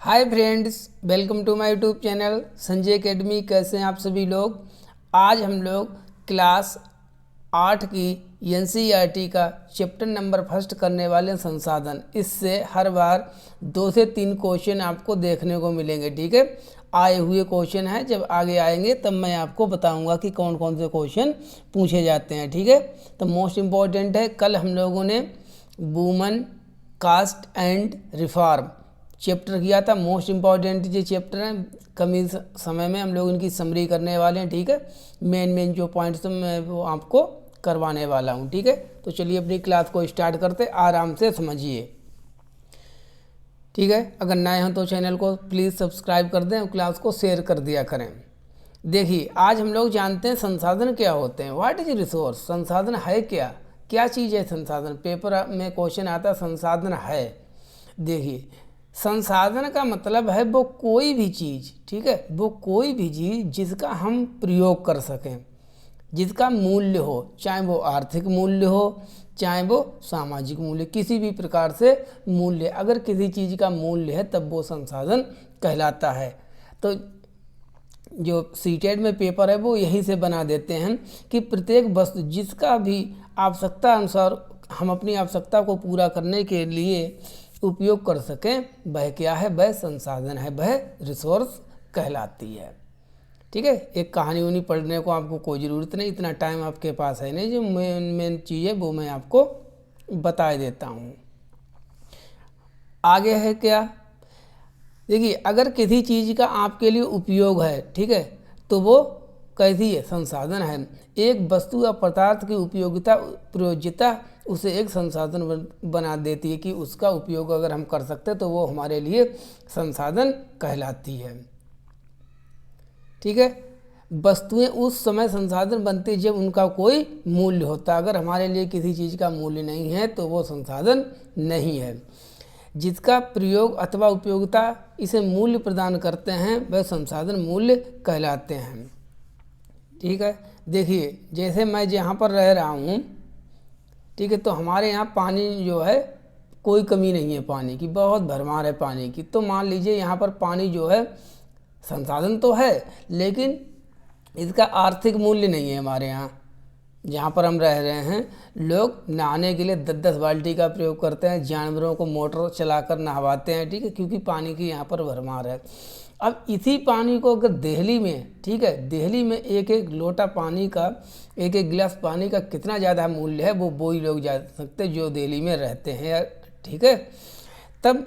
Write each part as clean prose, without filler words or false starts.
Hi friends, welcome to my YouTube channel Sanjay Academy. कैसे हैं आप सभी लोग। आज हम लोग क्लास 8 की एनसीईआरटी का चैप्टर नंबर फर्स्ट करने वाले हैं, संसाधन। इससे हर बार 2 से 3 क्वेश्चन आपको देखने को मिलेंगे। ठीक है, आए हुए क्वेश्चन हैं, जब आगे आएंगे तब मैं आपको बताऊंगा कि कौन कौन से क्वेश्चन पूछे जाते हैं। ठीक है, तो मोस्ट इम्पॉर्टेंट है, कल हम लोगों ने woman caste and reform chapter किया था। मोस्ट इम्पॉर्टेंट ये चैप्टर है, कम ही समय में हम लोग इनकी समरी करने वाले हैं। ठीक है, मेन जो पॉइंट्स मैं वो आपको करवाने वाला हूँ। ठीक है, तो चलिए अपनी क्लास को स्टार्ट करते, आराम से समझिए। ठीक है, अगर नए हैं तो चैनल को प्लीज़ सब्सक्राइब कर दें और क्लास को शेयर कर दिया करें। देखिए, आज हम लोग जानते हैं संसाधन क्या होते हैं। व्हाट इज रिसोर्स, संसाधन है क्या, क्या चीज़ है संसाधन। पेपर में क्वेश्चन आता है संसाधन है। देखिए, संसाधन का मतलब है वो कोई भी चीज़, ठीक है, वो कोई भी चीज़ जिसका हम प्रयोग कर सकें, जिसका मूल्य हो, चाहे वो आर्थिक मूल्य हो, चाहे वो सामाजिक मूल्य, किसी भी प्रकार से मूल्य। अगर किसी चीज़ का मूल्य है तब वो संसाधन कहलाता है। तो जो सीटेट में पेपर है वो यही से बना देते हैं कि प्रत्येक वस्तु जिसका भी आवश्यकता अनुसार हम अपनी आवश्यकता को पूरा करने के लिए उपयोग कर सकें, वह क्या है, वह संसाधन है, वह रिसोर्स कहलाती है। ठीक है, एक कहानी उन्हीं पढ़ने को आपको कोई ज़रूरत नहीं, इतना टाइम आपके पास है नहीं। जो मेन चीज़ है वो मैं आपको बता देता हूँ। आगे है क्या, देखिए, अगर किसी चीज़ का आपके लिए उपयोग है, ठीक है, तो वो कैसी है, संसाधन है। एक वस्तु या पदार्थ की उपयोगिता, प्रयोज्यता उसे एक संसाधन बना देती है कि उसका उपयोग अगर हम कर सकते हैं तो वो हमारे लिए संसाधन कहलाती है। ठीक है, वस्तुएं उस समय संसाधन बनती है जब उनका कोई मूल्य होता है। अगर हमारे लिए किसी चीज़ का मूल्य नहीं है तो वो संसाधन नहीं है। जिसका प्रयोग अथवा उपयोगिता इसे मूल्य प्रदान करते हैं वह संसाधन मूल्य कहलाते हैं। ठीक है, देखिए, जैसे मैं जहाँ पर रह रहा हूँ, ठीक है, तो हमारे यहाँ पानी जो है कोई कमी नहीं है, पानी की बहुत भरमार है पानी की। तो मान लीजिए यहाँ पर पानी जो है संसाधन तो है, लेकिन इसका आर्थिक मूल्य नहीं है। हमारे यहाँ जहाँ पर हम रह रहे हैं, लोग नहाने के लिए 10-10 बाल्टी का प्रयोग करते हैं, जानवरों को मोटर चलाकर नहवाते हैं। ठीक है, क्योंकि पानी की यहाँ पर भरमार है। अब इसी पानी को अगर दिल्ली में, ठीक है, दिल्ली में एक एक लोटा पानी का, एक एक गिलास पानी का कितना ज़्यादा मूल्य है वो ही लोग जान सकते जो दिल्ली में रहते हैं। ठीक है, तब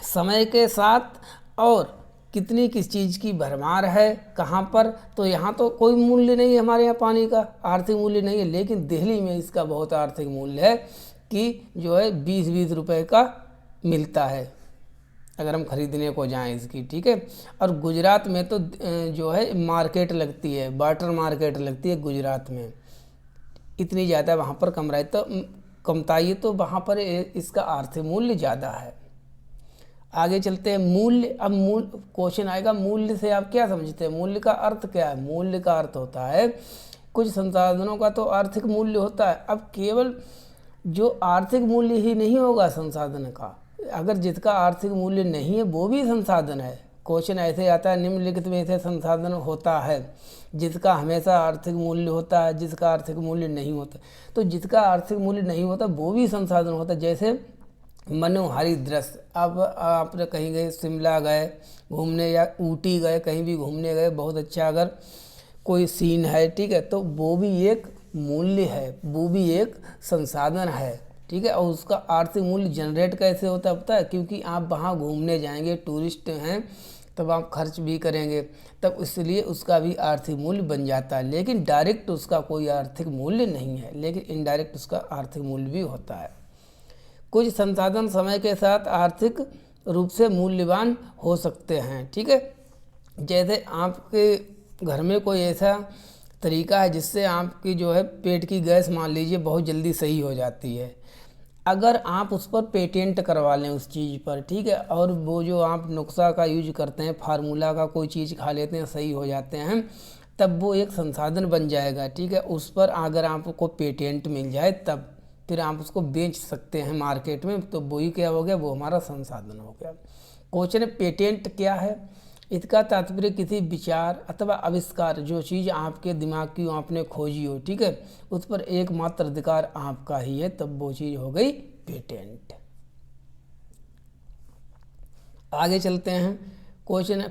समय के साथ और कितनी किस चीज़ की भरमार है कहाँ पर, तो यहाँ तो कोई मूल्य नहीं है, हमारे यहाँ पानी का आर्थिक मूल्य नहीं है, लेकिन दिल्ली में इसका बहुत आर्थिक मूल्य है कि जो है 20-20 रुपए का मिलता है अगर हम खरीदने को जाएं इसकी। ठीक है, और गुजरात में तो जो है मार्केट लगती है, वाटर मार्केट लगती है गुजरात में, इतनी ज़्यादा वहाँ पर कमताई है, तो वहाँ पर इसका आर्थिक मूल्य ज़्यादा है। आगे चलते हैं, मूल्य। अब मूल्य क्वेश्चन आएगा, मूल्य से आप क्या समझते हैं, मूल्य का अर्थ क्या है। मूल्य का अर्थ होता है कुछ संसाधनों का तो आर्थिक मूल्य होता है। अब केवल जो आर्थिक मूल्य ही नहीं होगा संसाधन का, अगर जिसका आर्थिक मूल्य नहीं है वो भी संसाधन है। क्वेश्चन ऐसे आता है, निम्नलिखित में से संसाधन होता है जिसका हमेशा आर्थिक मूल्य होता है, जिसका आर्थिक मूल्य नहीं होता। तो जिसका आर्थिक मूल्य नहीं होता वो भी संसाधन होता है। जैसे मनोहारी दृश्य, अब आपने कहीं गए, शिमला गए घूमने या ऊटी गए, कहीं भी घूमने गए, बहुत अच्छा अगर कोई सीन है, ठीक है, तो वो भी एक मूल्य है, वो भी एक संसाधन है। ठीक है, और उसका आर्थिक मूल्य जनरेट कैसे होता है पता है, क्योंकि आप वहाँ घूमने जाएंगे, टूरिस्ट हैं, तब आप खर्च भी करेंगे, तब इसलिए उसका भी आर्थिक मूल्य बन जाता है। लेकिन डायरेक्ट उसका कोई आर्थिक मूल्य नहीं है, लेकिन इनडायरेक्ट उसका आर्थिक मूल्य भी होता है। कुछ संसाधन समय के साथ आर्थिक रूप से मूल्यवान हो सकते हैं। ठीक है, जैसे आपके घर में कोई ऐसा तरीका है जिससे आपकी जो है पेट की गैस मान लीजिए बहुत जल्दी सही हो जाती है। अगर आप उस पर पेटेंट करवा लें उस चीज़ पर, ठीक है, और वो जो आप नुस्खा का यूज करते हैं, फार्मूला का कोई चीज़ खा लेते हैं, सही हो जाते हैं, तब वो एक संसाधन बन जाएगा। ठीक है, उस पर अगर आपको पेटेंट मिल जाए तब फिर आप उसको बेच सकते हैं मार्केट में, तो वही क्या हो गया, वो हमारा संसाधन हो गया। क्वेश्चन है पेटेंट क्या है? इसका तात्पर्य किसी विचार अथवा आविष्कार, जो चीज़ आपके दिमाग की आपने खोजी हो, ठीक है, उस पर एकमात्र अधिकार आपका ही है, तब वो चीज़ हो गई पेटेंट। आगे चलते हैं। क्वेश्चन है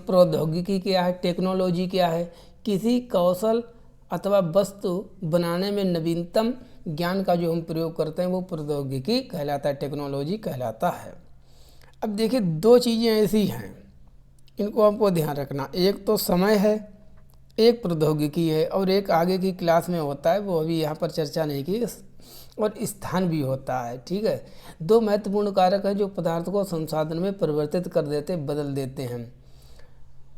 प्रौद्योगिकी क्या है? टेक्नोलॉजी क्या है? किसी कौशल अथवा वस्तु बनाने में नवीनतम ज्ञान का जो हम प्रयोग करते हैं वो प्रौद्योगिकी कहलाता है, टेक्नोलॉजी कहलाता है। अब देखिए, दो चीज़ें ऐसी हैं, इनको हमको ध्यान रखना। एक तो समय है, एक प्रौद्योगिकी है, और एक आगे की क्लास में होता है, वो अभी यहाँ पर चर्चा नहीं की, और स्थान भी होता है, ठीक है। दो महत्वपूर्ण कारक हैं जो पदार्थ को संसाधन में परिवर्तित कर देते, बदल देते हैं।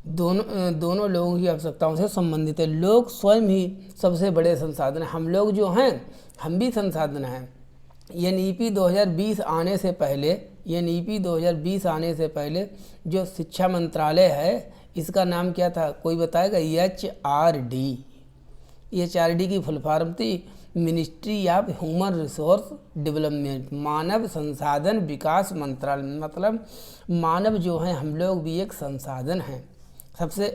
दोनों लोगों की आवश्यकताओं से संबंधित है। लोग स्वयं ही सबसे बड़े संसाधन हैं। हम लोग जो हैं, हम भी संसाधन हैं। एनईपी 2020 आने से पहले, एनईपी 2020 आने से पहले जो शिक्षा मंत्रालय है, इसका नाम क्या था? कोई बताएगा? HRD। HRD की फुल फॉर्म थी ministry of human resource development, मानव संसाधन विकास मंत्रालय। मतलब मानव जो है, हम लोग भी एक संसाधन हैं। सबसे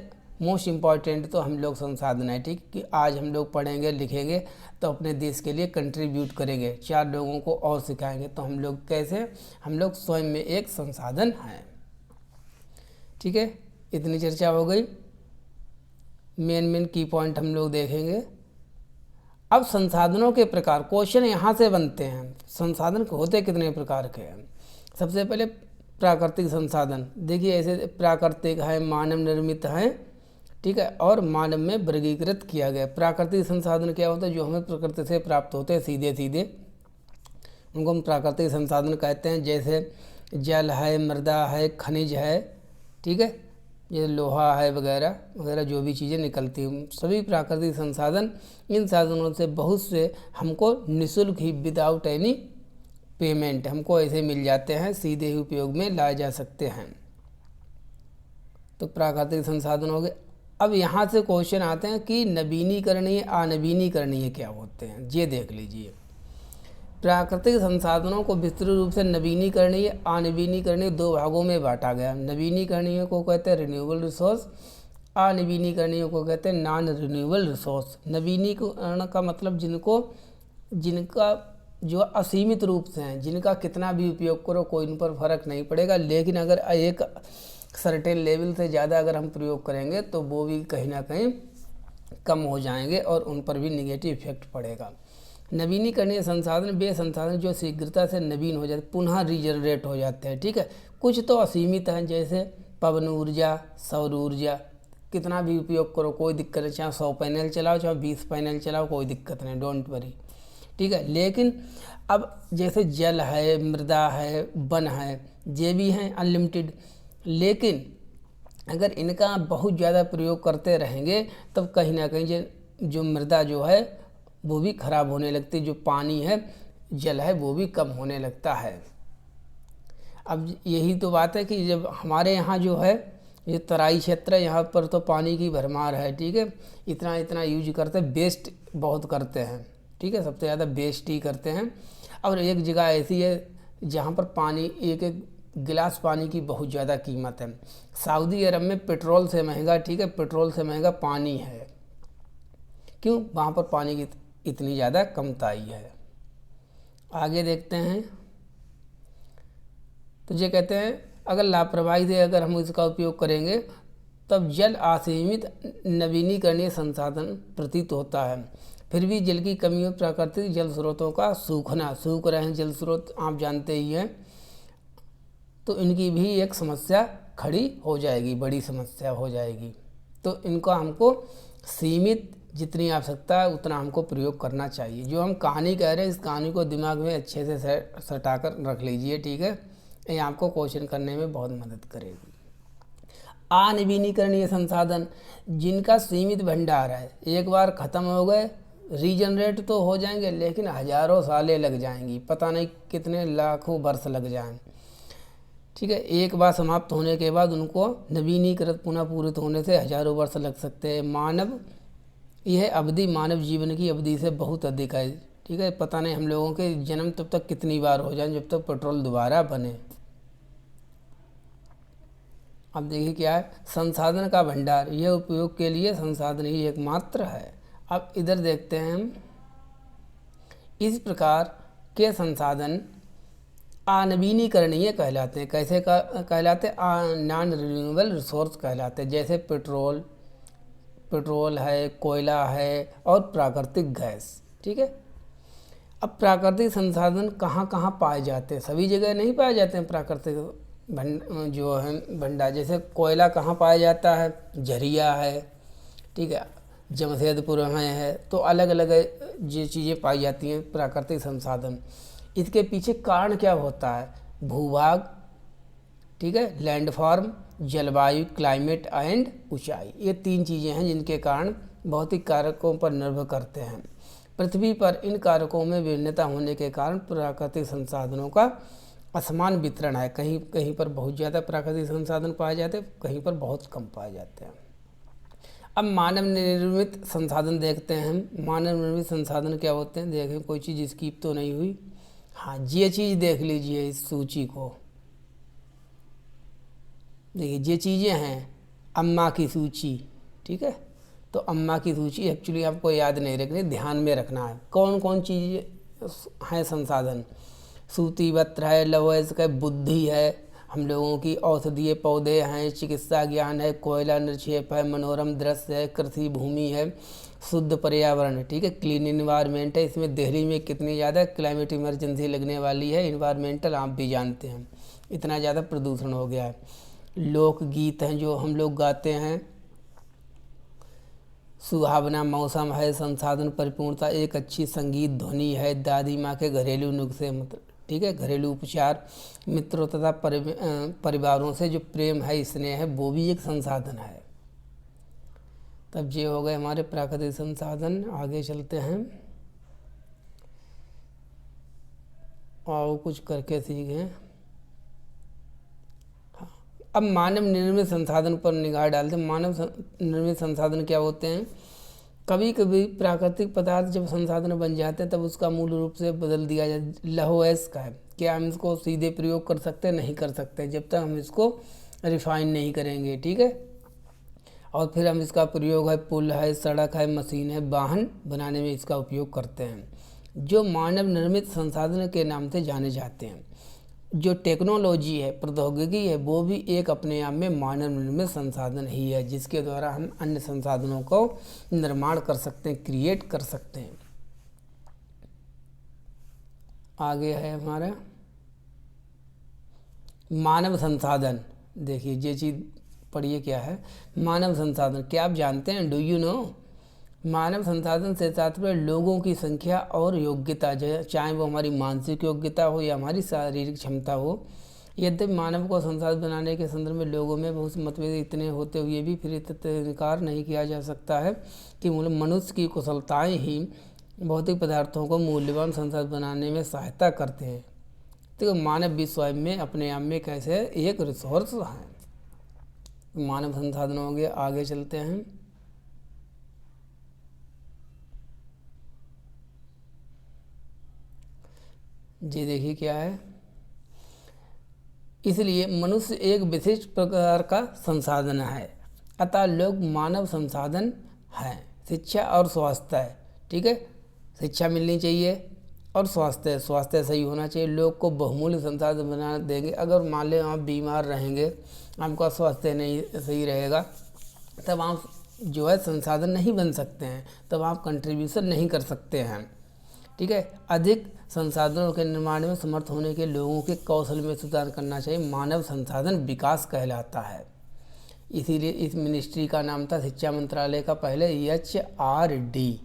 मोस्ट इम्पॉर्टेंट तो हम लोग संसाधन है, ठीक, कि आज हम लोग पढ़ेंगे लिखेंगे तो अपने देश के लिए कंट्रीब्यूट करेंगे, 4 लोगों को और सिखाएंगे, तो हम लोग कैसे? हम लोग स्वयं में एक संसाधन हैं, ठीक है। इतनी चर्चा हो गई। मेन की पॉइंट हम लोग देखेंगे। अब संसाधनों के प्रकार, क्वेश्चन यहाँ से बनते हैं। संसाधन होते कितने प्रकार के हैं? सबसे पहले प्राकृतिक संसाधन। देखिए, ऐसे प्राकृतिक है, मानव निर्मित है, ठीक है, और मानव में वर्गीकृत किया गया। प्राकृतिक संसाधन क्या होता है? जो हमें प्रकृति से प्राप्त होते हैं सीधे सीधे, उनको हम प्राकृतिक संसाधन कहते हैं। जैसे जल है, मृदा है, खनिज है, ठीक है, ये लोहा है वगैरह वगैरह, जो भी चीज़ें निकलती हैं, सभी प्राकृतिक संसाधन। इन साधनों से बहुत से हमको निःशुल्क ही, विदाउट एनी पेमेंट, हमको ऐसे मिल जाते हैं, सीधे ही उपयोग में लाए जा सकते हैं। तो प्राकृतिक संसाधन हो गए। अब यहाँ से क्वेश्चन आते हैं कि नवीनीकरणीय, अनवीनीकरणीय क्या होते हैं, ये देख लीजिए। प्राकृतिक संसाधनों को विस्तृत रूप से नवीनीकरणीय, अनवीनीकरणीय 2 भागों में बांटा गया। नवीनीकरणीय को कहते हैं रिन्यूएबल रिसोर्स, अनवीनीकरणीय को कहते हैं नॉन रिन्यूएबल रिसोर्स। नवीनीकरण का मतलब जिनका जो असीमित रूप से हैं, जिनका कितना भी उपयोग करो कोई उन पर फर्क नहीं पड़ेगा, लेकिन अगर एक सर्टेन लेवल से ज़्यादा अगर हम प्रयोग करेंगे तो वो भी कहीं ना कहीं कम हो जाएंगे और उन पर भी निगेटिव इफेक्ट पड़ेगा। नवीनीकरणीय संसाधन वे संसाधन जो शीघ्रता से नवीन हो जाते, पुनः रिजनरेट हो जाते हैं, ठीक है। कुछ तो असीमित हैं, जैसे पवन ऊर्जा, सौर ऊर्जा, कितना भी उपयोग करो कोई दिक्कत नहीं, चाहे 100 पैनल चलाओ चाहे 20 पैनल चलाओ, कोई दिक्कत नहीं, डोंट वरी, ठीक है। लेकिन अब जैसे जल है, मृदा है, वन है, ये भी हैं अनलिमिटेड, लेकिन अगर इनका बहुत ज़्यादा प्रयोग करते रहेंगे तब कहीं ना कहीं जो मृदा जो है वो भी खराब होने लगती, जो पानी है, जल है, वो भी कम होने लगता है। अब यही तो बात है कि जब हमारे यहाँ जो है ये तराई क्षेत्र है, यहाँ पर तो पानी की भरमार है, ठीक है, इतना इतना यूज करते हैं, वेस्ट बहुत करते हैं, ठीक है, सबसे ज़्यादा वेस्ट ही करते हैं। और एक जगह ऐसी है जहाँ पर पानी, एक एक गिलास पानी की बहुत ज़्यादा कीमत है। सऊदी अरब में पेट्रोल से महंगा, ठीक है, पेट्रोल से महंगा पानी है। क्यों? वहाँ पर पानी की इतनी ज़्यादा कमताई है। आगे देखते हैं। तो ये कहते हैं अगर लापरवाही से अगर हम इसका उपयोग करेंगे तब जल असीमित नवीनीकरणीय संसाधन प्रतीत होता है। फिर भी जल की कमी और प्राकृतिक जल स्रोतों का सूखना, सूख रहे हैं जल स्रोत, आप जानते ही हैं, तो इनकी भी एक समस्या खड़ी हो जाएगी, बड़ी समस्या हो जाएगी। तो इनका हमको सीमित जितनी आवश्यकता है उतना हमको प्रयोग करना चाहिए। जो हम कहानी कह रहे हैं, इस कहानी को दिमाग में अच्छे से सटा कर रख लीजिए, ठीक है, ये आपको क्वेश्चन करने में बहुत मदद करेगी। अनवीनीकरणीय संसाधन, जिनका सीमित भंडार है, एक बार ख़त्म हो गए, रीजनरेट तो हो जाएंगे लेकिन हज़ारों सालें लग जाएंगी, पता नहीं कितने लाखों वर्ष लग जाएं, ठीक है। एक बार समाप्त होने के बाद उनको नवीनीकृत पुनः पूरित होने से हज़ारों वर्ष लग सकते हैं। यह अवधि मानव जीवन की अवधि से बहुत अधिक है, ठीक है। पता नहीं हम लोगों के जन्म तब तक कितनी बार हो जाए जब तक पेट्रोल दोबारा बने। अब देखिए क्या है, संसाधन का भंडार, यह उपयोग के लिए संसाधन ही एकमात्र है। अब इधर देखते हैं हम, इस प्रकार के संसाधन अनवीनीकरणीय कहलाते हैं। कैसे कहलाते हैं? नॉन रिन्यूएबल रिसोर्स कहलाते हैं। जैसे पेट्रोल है, कोयला है और प्राकृतिक गैस। ठीक है। अब प्राकृतिक संसाधन कहाँ कहाँ पाए जाते हैं? सभी जगह नहीं पाए जाते हैं प्राकृतिक जो है भंडार। जैसे कोयला कहाँ पाया जाता है? झरिया है, ठीक है, जमशेदपुर में है। तो अलग अलग ये चीज़ें पाई जाती हैं प्राकृतिक संसाधन। इसके पीछे कारण क्या होता है? भूभाग, ठीक है, लैंडफॉर्म, जलवायु, क्लाइमेट एंड ऊंचाई। ये 3 चीज़ें हैं जिनके कारण भौतिक कारकों पर निर्भर करते हैं। पृथ्वी पर इन कारकों में विभिन्नता होने के कारण प्राकृतिक संसाधनों का असमान वितरण है। कहीं कहीं पर बहुत ज़्यादा प्राकृतिक संसाधन पाए जाते हैं, कहीं पर बहुत कम पाए जाते हैं। अब मानव निर्मित संसाधन देखते हैं हम। मानव निर्मित संसाधन क्या होते हैं? देखें, कोई चीज़ स्किप तो नहीं हुई? हाँ, ये चीज़ देख लीजिए इस सूची को। देखिए ये चीज़ें हैं अम्मा की सूची। ठीक है, तो अम्मा की सूची एक्चुअली आपको याद नहीं रखनी, ध्यान में रखना है। कौन कौन चीज़ें हैं संसाधन? सूती वस्त्र है, लवज का, बुद्धि है, हम लोगों की औषधीय पौधे हैं, चिकित्सा ज्ञान है, कोयला निक्षेप है, मनोरम दृश्य है, कृषि भूमि है, शुद्ध पर्यावरण है, ठीक है, क्लीन इन्वायरमेंट है। इसमें दिल्ली में कितनी ज़्यादा क्लाइमेट इमरजेंसी लगने वाली है, इन्वायरमेंटल आप भी जानते हैं, इतना ज़्यादा प्रदूषण हो गया है। लोकगीत हैं जो हम लोग गाते हैं, सुहावना मौसम है, संसाधन परिपूर्णता, एक अच्छी संगीत ध्वनि है, दादी माँ के घरेलू नुस्खे, मतलब ठीक है, घरेलू उपचार, मित्रों तथा परिवारों से जो प्रेम है, स्नेह है, वो भी एक संसाधन है। तब ये हो गए हमारे प्राकृतिक संसाधन। आगे चलते हैं और कुछ करके सीखें। अब मानव निर्मित संसाधन पर निगाह डालते हैं। मानव निर्मित संसाधन क्या होते हैं? कभी कभी प्राकृतिक पदार्थ जब संसाधन बन जाते हैं तब उसका मूल रूप से बदल दिया जाए। लौह का है, क्या हम इसको सीधे प्रयोग कर सकते हैं? नहीं कर सकते जब तक हम इसको रिफाइन नहीं करेंगे, ठीक है। और फिर हम इसका प्रयोग है पुल है, सड़क है, मशीन है, वाहन बनाने में इसका उपयोग करते हैं, जो मानव निर्मित संसाधन के नाम से जाने जाते हैं। जो टेक्नोलॉजी है, प्रौद्योगिकी है, वो भी एक अपने आप में मानव निर्मित संसाधन ही है, जिसके द्वारा हम अन्य संसाधनों को निर्माण कर सकते हैं, क्रिएट कर सकते हैं। आगे है हमारा मानव संसाधन। देखिए ये चीज़ पढ़िए, क्या है मानव संसाधन? क्या आप जानते हैं? Do you know? मानव संसाधन से तात्पर्य लोगों की संख्या और योग्यता, चाहे वो हमारी मानसिक योग्यता हो या हमारी शारीरिक क्षमता हो। यद्यपि मानव को संसाधन बनाने के संदर्भ में लोगों में बहुत मतभेद इतने होते हुए भी फिर इनकार नहीं किया जा सकता है कि मनुष्य की कुशलताएं ही भौतिक पदार्थों को मूल्यवान संसाधन बनाने में सहायता करते हैं। तो मानव भी स्वयं में अपने आप में कैसे एक रिसोर्स है। मानव संसाधन हो गया। आगे चलते हैं। जी देखिए क्या है, इसलिए मनुष्य एक विशिष्ट प्रकार का संसाधन है, अतः लोग मानव संसाधन हैं। शिक्षा और स्वास्थ्य है, ठीक है, शिक्षा मिलनी चाहिए और स्वास्थ्य सही होना चाहिए। लोग को बहुमूल्य संसाधन बना देंगे। अगर मान लें आप बीमार रहेंगे, आपका स्वास्थ्य नहीं सही रहेगा, तब आप जो है संसाधन नहीं बन सकते हैं, तब आप कंट्रीब्यूशन नहीं कर सकते हैं, ठीक है। अधिक संसाधनों के निर्माण में समर्थ होने के लोगों के कौशल में सुधार करना चाहिए, मानव संसाधन विकास कहलाता है। इसीलिए इस मिनिस्ट्री का नाम था, शिक्षा मंत्रालय का पहले HRD,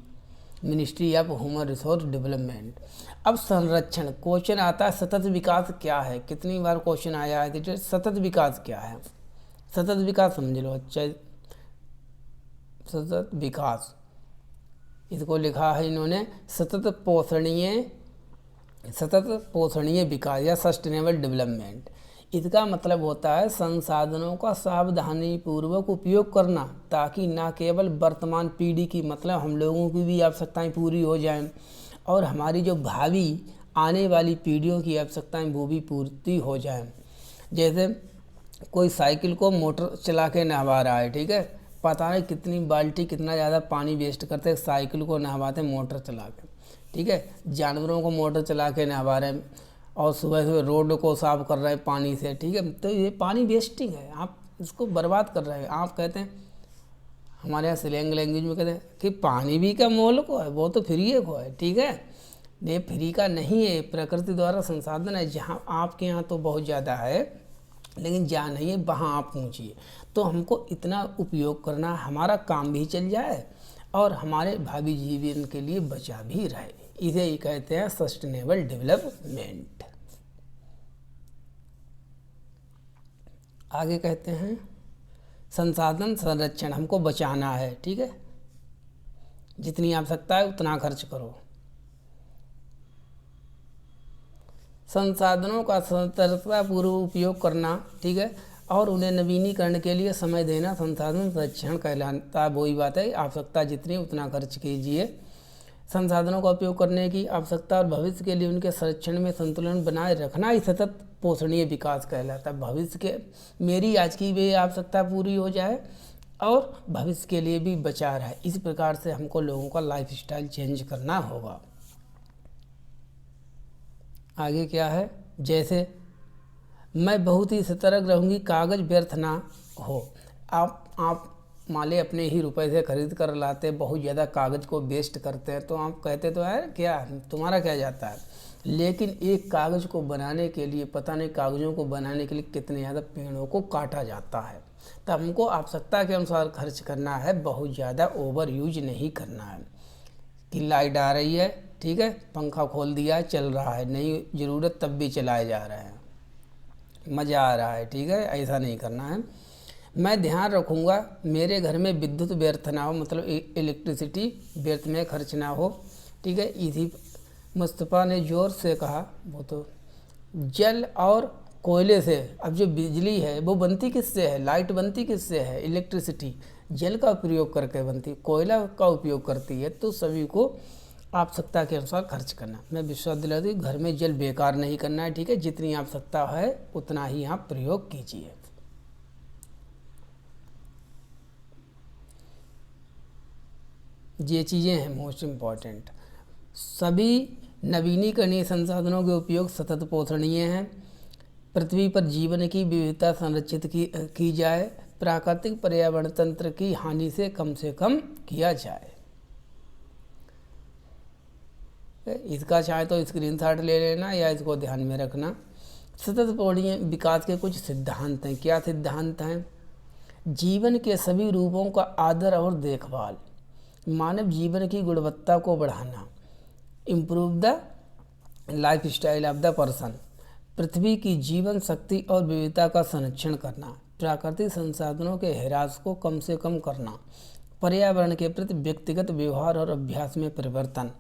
ministry of human resource development. अब संरक्षण, क्वेश्चन आता है सतत विकास क्या है? कितनी बार क्वेश्चन आया है कि सतत विकास क्या है? सतत विकास समझ लो। अच्छा, सतत विकास, इसको लिखा है इन्होंने सतत पोषणीय विकास या सस्टेनेबल डेवलपमेंट। इसका मतलब होता है संसाधनों का सावधानी पूर्वक उपयोग करना, ताकि न केवल वर्तमान पीढ़ी की, मतलब हम लोगों की भी आवश्यकताएं पूरी हो जाएं और हमारी जो भावी आने वाली पीढ़ियों की आवश्यकताएं वो भी पूर्ति हो जाएं। जैसे कोई साइकिल को मोटर चला के नहवा रहा है, ठीक है, पता नहीं कितनी बाल्टी कितना ज़्यादा पानी वेस्ट करते हैं साइकिल को नहवाते मोटर चला के, ठीक है। जानवरों को मोटर चला के नहवा रहे हैं और सुबह सुबह रोड को साफ कर रहे हैं पानी से, ठीक है। तो ये पानी वेस्टिंग है, आप इसको बर्बाद कर रहे हैं। आप कहते हैं, हमारे यहाँ स्लैंग लैंग्वेज में कहते हैं कि पानी भी का मोल को है, वो तो फ्री को है, ठीक है। ये फ्री का नहीं है, प्रकृति द्वारा संसाधन है। जहाँ आपके यहाँ तो बहुत ज़्यादा है, लेकिन जहाँ नहीं है वहाँ आप पहुँचिए। तो हमको इतना उपयोग करना, हमारा काम भी चल जाए और हमारे भावी जीवन के लिए बचा भी रहे। इसे ही कहते हैं सस्टेनेबल डेवलपमेंट। आगे कहते हैं संसाधन संरक्षण, हमको बचाना है, ठीक है। जितनी आवश्यकता है उतना खर्च करो। संसाधनों का सतर्कतापूर्वक उपयोग करना, ठीक है, और उन्हें नवीनीकरण के लिए समय देना संसाधन संरक्षण कहलाता। वही बात है, आवश्यकता जितनी उतना खर्च कीजिए। संसाधनों का उपयोग करने की आवश्यकता और भविष्य के लिए उनके संरक्षण में संतुलन बनाए रखना ही सतत पोषणीय विकास कहलाता है। भविष्य के मेरी आज की भी आवश्यकता पूरी हो जाए और भविष्य के लिए भी बचा रहे, इस प्रकार से हमको लोगों का लाइफ स्टाइल चेंज करना होगा। आगे क्या है, जैसे मैं बहुत ही सतर्क रहूँगी कागज़ व्यर्थ ना हो। आप मान लें अपने ही रुपए से खरीद कर लाते, बहुत ज़्यादा कागज़ को वेस्ट करते हैं, तो आप कहते तो यार क्या तुम्हारा क्या जाता है, लेकिन एक कागज़ को बनाने के लिए पता नहीं कागज़ों को बनाने के लिए कितने ज़्यादा पेड़ों को काटा जाता है। तो हमको आवश्यकता के अनुसार खर्च करना है, बहुत ज़्यादा ओवर यूज नहीं करना है। कि लाइट आ रही है, ठीक है, पंखा खोल दिया है, चल रहा है, नहीं ज़रूरत तब भी चलाए जा रहे हैं, मज़ा आ रहा है, ठीक है, ऐसा नहीं करना है। मैं ध्यान रखूँगा मेरे घर में विद्युत व्यर्थ ना हो, मतलब इलेक्ट्रिसिटी व्यर्थ में खर्च ना हो, ठीक है। इसी मुस्तफ़ा ने ज़ोर से कहा। वो तो जल और कोयले से, अब जो बिजली है वो बनती किससे है, लाइट बनती किससे है, इलेक्ट्रिसिटी जल का प्रयोग करके बनती, कोयला का उपयोग करती है। तो सभी को आवश्यकता के अनुसार खर्च करना। मैं विश्वास दिलाती हूँ, घर में जल बेकार नहीं करना है, ठीक है। जितनी आवश्यकता है उतना ही आप प्रयोग कीजिए। ये चीज़ें हैं मोस्ट इम्पॉर्टेंट। सभी नवीनीकरणीय संसाधनों के उपयोग सतत पोषणीय हैं। पृथ्वी पर जीवन की विविधता संरक्षित की जाए। प्राकृतिक पर्यावरण तंत्र की हानि से कम किया जाए। इसका चाहे तो स्क्रीनशॉट ले लेना या इसको ध्यान में रखना। सतत पोषणीय विकास के कुछ सिद्धांत हैं। क्या सिद्धांत हैं? जीवन के सभी रूपों का आदर और देखभाल, मानव जीवन की गुणवत्ता को बढ़ाना, improve the life style of the person, पृथ्वी की जीवन शक्ति और विविधता का संरक्षण करना, प्राकृतिक संसाधनों के ह्रास को कम से कम करना, पर्यावरण के प्रति व्यक्तिगत व्यवहार और अभ्यास में परिवर्तन,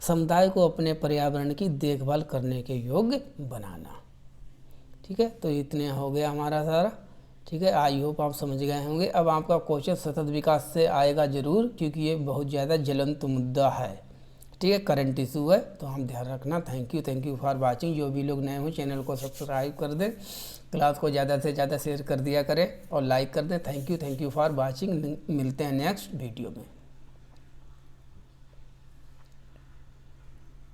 समुदाय को अपने पर्यावरण की देखभाल करने के योग्य बनाना। ठीक है, तो इतने हो गया हमारा सारा। ठीक है, आई होप आप समझ गए होंगे। अब आपका क्वेश्चन सतत विकास से आएगा ज़रूर, क्योंकि ये बहुत ज़्यादा ज्वलंत मुद्दा है। ठीक है, करंट इशू है, तो हम ध्यान रखना। Thank you for watching. जो भी लोग नए हो चैनल को सब्सक्राइब कर दें, क्लास को ज़्यादा से ज़्यादा शेयर कर दिया करें और लाइक कर दें। Thank you for watching. मिलते हैं नेक्स्ट वीडियो में।